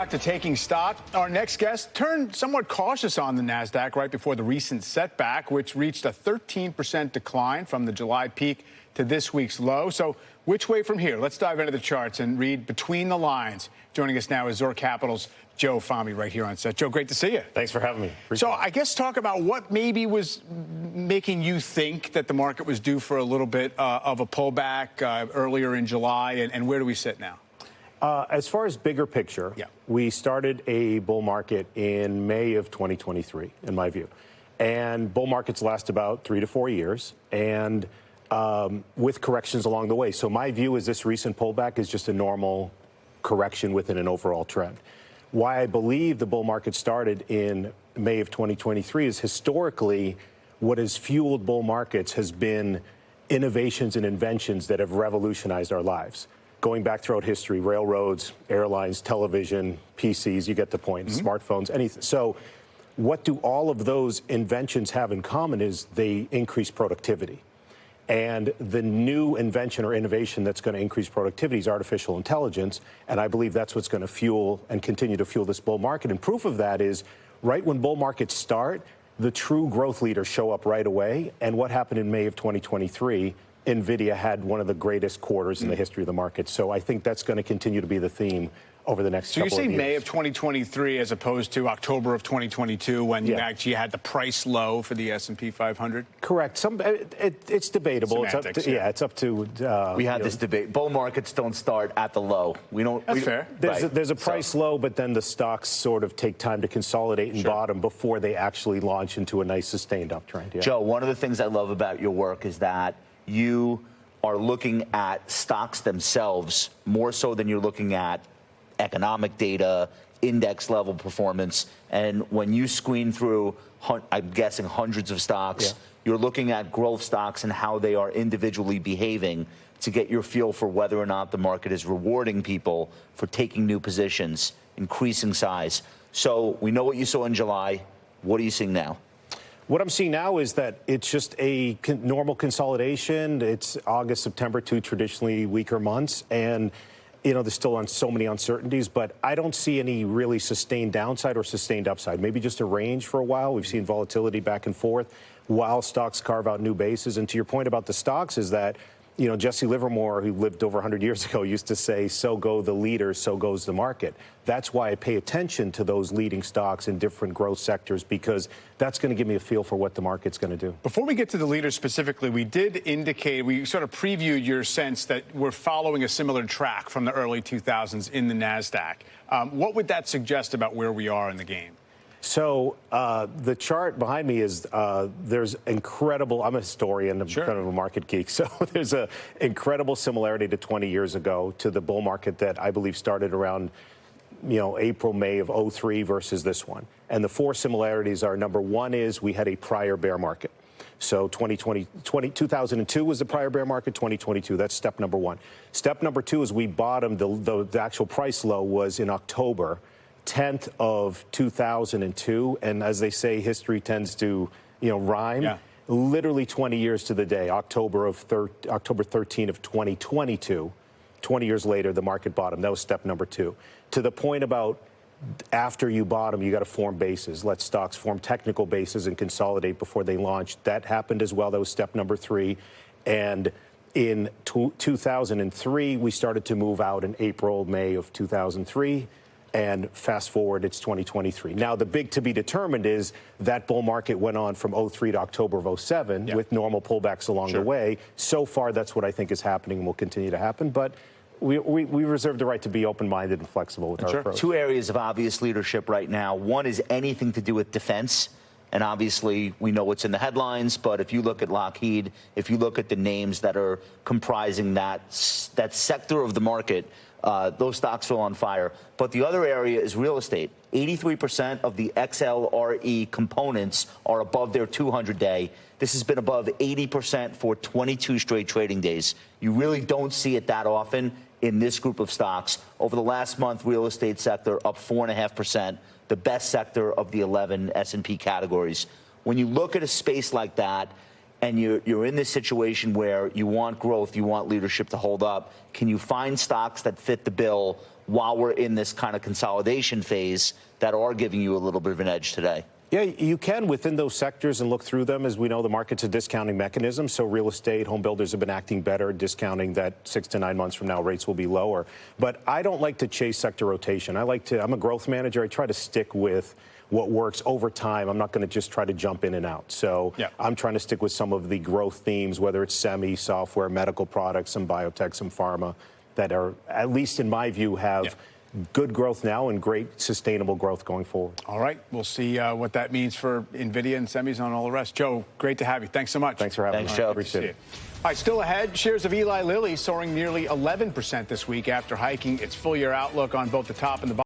Back to taking stock. Our next guest turned somewhat cautious on the NASDAQ right before the recent setback, which reached a 13% decline from the July peak to this week's low. So which way from here? Let's dive into the charts and read between the lines. Joining us now is Zor Capital's Joe Fahmy right here on set. Joe, great to see you. Thanks for having me. So I guess talk about what maybe was making you think that the market was due for a little bit of a pullback earlier in July, and where do we sit now? As far as bigger picture, we started a bull market in May of 2023, in my view. And bull markets last about 3 to 4 years, and with corrections along the way. So my view is this recent pullback is just a normal correction within an overall trend. Why I believe the bull market started in May of 2023 is historically what has fueled bull markets has been innovations and inventions that have revolutionized our lives. Going back throughout history, railroads, airlines, television, PCs, you get the point, smartphones, anything. So what do all of those inventions have in common is they increase productivity. And the new invention or innovation that's going to increase productivity is artificial intelligence. And I believe that's what's going to fuel and continue to fuel this bull market. And proof of that is right when bull markets start, the true growth leaders show up right away. And what happened in May of 2023? NVIDIA had one of the greatest quarters in the history of the market. So I think that's going to continue to be the theme over the next couple of years. So you say May of 2023 as opposed to October of 2022 when you actually had the price low for the S&P 500? Correct. It's debatable. Semantics, it's up to... we had this debate. Bull markets don't start at the low. That's fair. There's a price low, but then the stocks sort of take time to consolidate and bottom before they actually launch into a nice sustained uptrend. Yeah. Joe, one of the things I love about your work is that you are looking at stocks themselves more so than you're looking at economic data, index level performance. And when you screen through, I'm guessing, hundreds of stocks, you're looking at growth stocks and how they are individually behaving to get your feel for whether or not the market is rewarding people for taking new positions, increasing size. So we know what you saw in July. What are you seeing now? What I'm seeing now is that it's just a normal consolidation. It's August, September, two traditionally weaker months. And, you know, there's still so many uncertainties, but I don't see any really sustained downside or sustained upside. Maybe just a range for a while. We've seen volatility back and forth while stocks carve out new bases. And to your point about the stocks is that, you know, Jesse Livermore, who lived over 100 years ago, used to say, so go the leaders, so goes the market. That's why I pay attention to those leading stocks in different growth sectors, because that's going to give me a feel for what the market's going to do. Before we get to the leaders specifically, we did indicate, we sort of previewed your sense that we're following a similar track from the early 2000s in the NASDAQ. What would that suggest about where we are in the game? So the chart behind me is there's incredible, I'm a historian, I'm kind of a market geek, so there's an incredible similarity to 20 years ago to the bull market that I believe started around, you know, April, May of 03 versus this one. And the four similarities are, number one is we had a prior bear market. So 2002 was the prior bear market, 2022, that's step number one. Step number two is we bottomed, the actual price low was in October 10th of 2002, and as they say, history tends to, you know, rhyme. Literally 20 years to the day, October 13 of 2022. 20 years later, the market bottomed. That was step number two. To the point about after you bottom, you got to form bases. Let stocks form technical bases and consolidate before they launch. That happened as well. That was step number three. And in 2003, we started to move out in April, May of 2003. And fast forward, it's 2023. Now, the big to be determined is that bull market went on from 03 to October of 07 with normal pullbacks along the way. So far, that's what I think is happening and will continue to happen. But we reserve the right to be open-minded and flexible with our approach. Two areas of obvious leadership right now. One is anything to do with defense. And obviously, we know what's in the headlines. But if you look at Lockheed, if you look at the names that are comprising that sector of the market, those stocks are on fire. But the other area is real estate. 83% of the XLRE components are above their 200-day. This has been above 80% for 22 straight trading days. You really don't see it that often in this group of stocks. Over the last month, real estate sector up 4.5%, the best sector of the 11 S&P categories. When you look at a space like that, and you're in this situation where you want growth, you want leadership to hold up, can you find stocks that fit the bill while we're in this kind of consolidation phase that are giving you a little bit of an edge today? Yeah, you can within those sectors and look through them. As we know, the market's a discounting mechanism. So real estate, home builders have been acting better, discounting that 6 to 9 months from now rates will be lower. But I don't like to chase sector rotation. I'm a growth manager. I try to stick with what works over time. I'm not going to just try to jump in and out. So I'm trying to stick with some of the growth themes, whether it's semi, software, medical products, some biotech, some pharma, that are, at least in my view, have good growth now and great sustainable growth going forward. All right. We'll see what that means for NVIDIA and semis and all the rest. Joe, great to have you. Thanks so much. Thanks for having me. Thanks, Joe. Appreciate it. All right, still ahead, shares of Eli Lilly soaring nearly 11% this week after hiking its full-year outlook on both the top and the bottom.